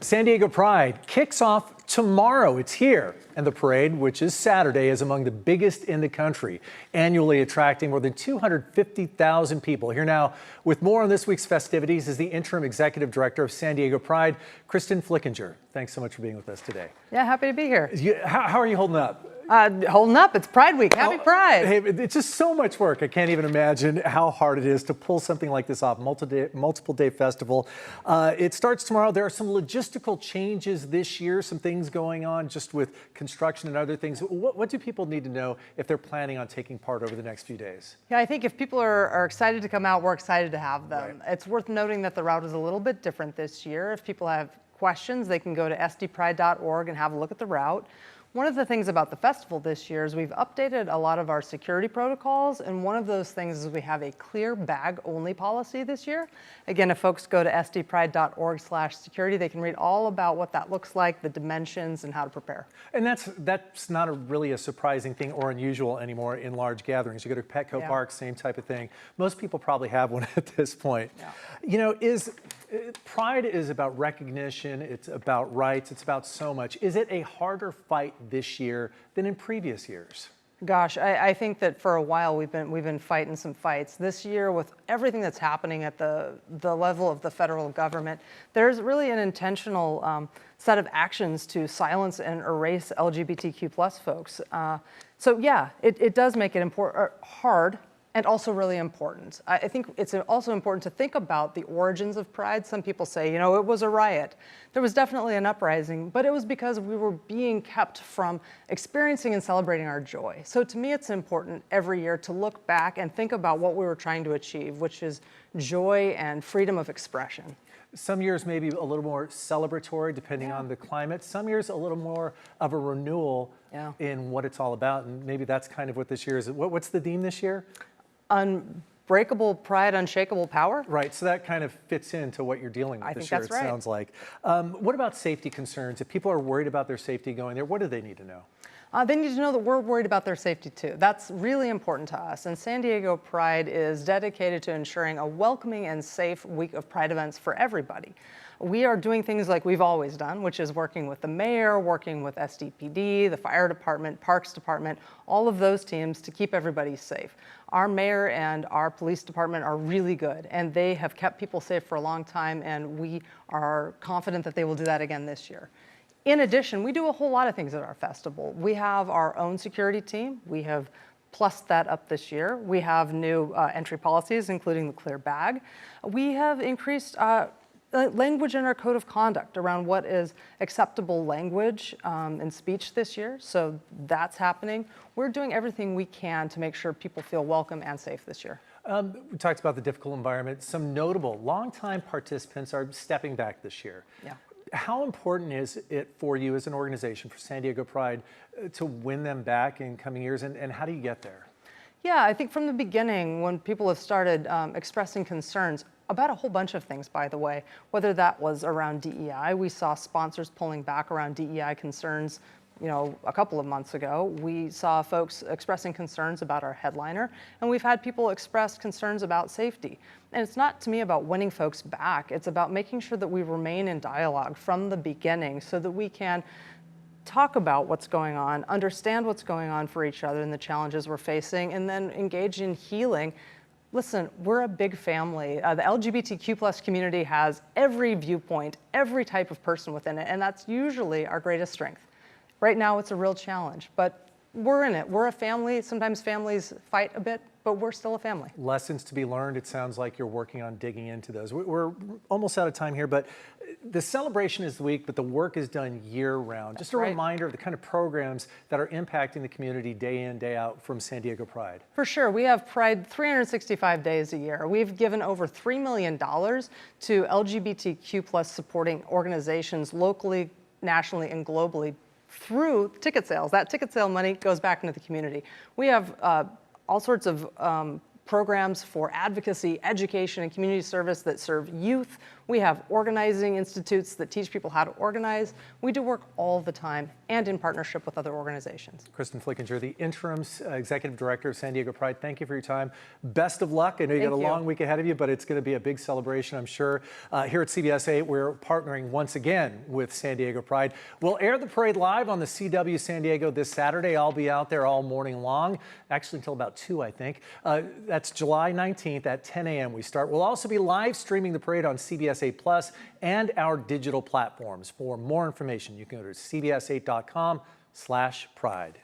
San Diego Pride kicks off tomorrow. It's here. And the parade, which is Saturday, is among the biggest in the country, annually attracting more than 250,000 people. Here now with more on this week's festivities is the interim executive director of San Diego Pride, Kristen Flickinger. Thanks so much for being with us today. Yeah, happy to be here. How are you holding up? Holding up. It's Pride Week. Happy Pride. Hey, it's just so much work. I can't even imagine how hard it is to pull something like this off. Multiple day festival. It starts tomorrow. There are some logistical changes this year, some things going on just with construction and other things. What do people need to know if they're planning on taking part over the next few days? Yeah, I think if people are excited to come out, we're excited to have them. Right. It's worth noting that the route is a little bit different this year. If people have questions, they can go to sdpride.org and have a look at the route. One of the things about the festival this year is we've updated a lot of our security protocols, and one of those things is we have a clear bag only policy this year. Again, if folks go to sdpride.org/security, they can read all about what that looks like, the dimensions, and how to prepare. And that's not really a surprising thing or unusual anymore in large gatherings. You go to Petco Park, same type of thing. Most people probably have one at this point. Yeah. You know, Pride is about recognition, it's about rights, it's about so much. Is it a harder fight this year than in previous years? Gosh, I think that for a while we've been fighting some fights. This year, with everything that's happening at the level of the federal government, there's really an intentional set of actions to silence and erase LGBTQ+ folks. So yeah, it does make it hard. And also really important. I think it's also important to think about the origins of Pride. Some people say, you know, it was a riot. There was definitely an uprising, but it was because we were being kept from experiencing and celebrating our joy. So to me, it's important every year to look back and think about what we were trying to achieve, which is joy and freedom of expression. Some years maybe a little more celebratory depending on the climate. Some years a little more of a renewal in what it's all about. And maybe that's kind of what this year is. What's the theme this year? Unbreakable pride, unshakable power. Right, so that kind of fits into what you're dealing with this year, it sounds like. What about safety concerns? If people are worried about their safety going there, what do they need to know? They need to know that we're worried about their safety too. That's really important to us. And San Diego Pride is dedicated to ensuring a welcoming and safe week of Pride events for everybody. We are doing things like we've always done, which is working with the mayor, working with SDPD, the fire department, parks department, all of those teams to keep everybody safe. Our mayor and our police department are really good, and they have kept people safe for a long time, and we are confident that they will do that again this year. In addition, we do a whole lot of things at our festival. We have our own security team. We have plussed that up this year. We have new entry policies, including the clear bag. We have increased language in our code of conduct around what is acceptable language in speech this year. So that's happening. We're doing everything we can to make sure people feel welcome and safe this year. We talked about the difficult environment. Some notable longtime participants are stepping back this year. Yeah. How important is it for you as an organization, for San Diego Pride, to win them back in coming years, and how do you get there? Yeah, I think from the beginning, when people have started expressing concerns about a whole bunch of things, by the way, whether that was around DEI, we saw sponsors pulling back around DEI concerns, you know, a couple of months ago. We saw folks expressing concerns about our headliner, and we've had people express concerns about safety. And it's not, to me, about winning folks back. It's about making sure that we remain in dialogue from the beginning so that we can talk about what's going on, understand what's going on for each other and the challenges we're facing, and then engage in healing. Listen, we're a big family. The LGBTQ+ community has every viewpoint, every type of person within it, and that's usually our greatest strength. Right now, it's a real challenge, but we're in it. We're a family. Sometimes families fight a bit, but we're still a family. Lessons to be learned. It sounds like you're working on digging into those. We're almost out of time here, but the celebration is the week, but the work is done year-round. Just a reminder of the kind of programs that are impacting the community day in, day out from San Diego Pride. For sure. We have Pride 365 days a year. We've given over $3 million to LGBTQ+ supporting organizations locally, nationally, and globally through ticket sales. That ticket sale money goes back into the community. We have all sorts of programs for advocacy, education, and community service that serve youth. We have organizing institutes that teach people how to organize. We do work all the time and in partnership with other organizations. Kristen Flickinger, the interim executive director of San Diego Pride, thank you for your time. Best of luck. I know you got a long week ahead of you, but it's going to be a big celebration, I'm sure. Here at CBS 8, we're partnering once again with San Diego Pride. We'll air the parade live on the CW San Diego this Saturday. I'll be out there all morning long, actually until about 2, I think. That's July 19th at 10 a.m. we start. We'll also be live streaming the parade on CBS 8 Plus and our digital platforms. For more information, you can go to cbs8.com/pride.